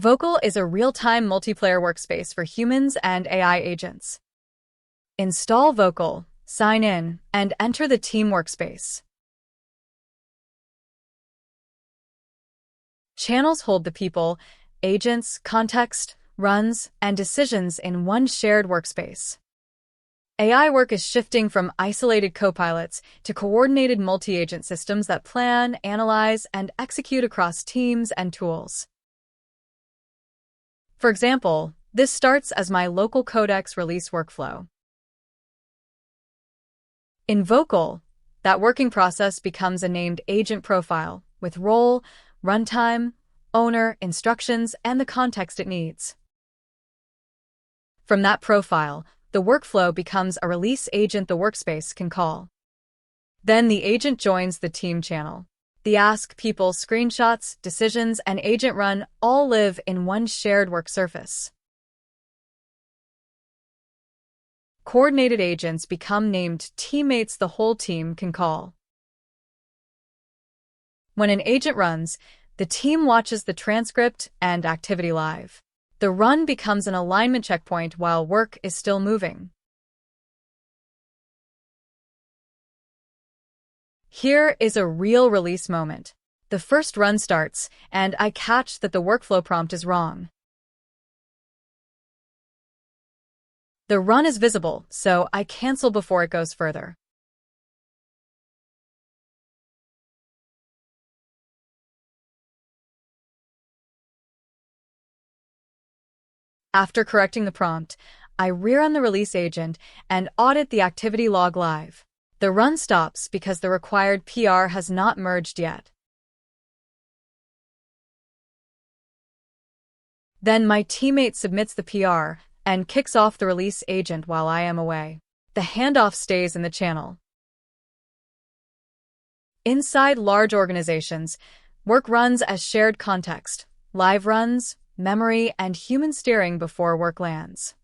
Vokal is a real-time multiplayer workspace for humans and AI agents. Install Vokal, sign in, and enter the team workspace. Channels hold the people, agents, context, runs, and decisions in one shared workspace. AI work is shifting from isolated copilots to coordinated multi-agent systems that plan, analyze, and execute across teams and tools. For example, this starts as my local codecs release workflow. In Vokal, that working process becomes a named agent profile with role, runtime, owner, instructions, and the context it needs. From that profile, the workflow becomes a release agent the workspace can call. Then the agent joins the team channel. The ask, people, screenshots, decisions, and agent run all live in one shared work surface. Coordinated agents become named teammates the whole team can call. When an agent runs, the team watches the transcript and activity live. The run becomes an alignment checkpoint while work is still moving. Here is a real release moment. The first run starts, and I catch that the workflow prompt is wrong. The run is visible, so I cancel before it goes further. After correcting the prompt, I rerun the release agent and audit the activity log live. The run stops because the required PR has not merged yet. Then my teammate submits the PR and kicks off the release agent while I am away. The handoff stays in the channel. Inside large organizations, work runs as shared context, live runs, memory, and human steering before work lands.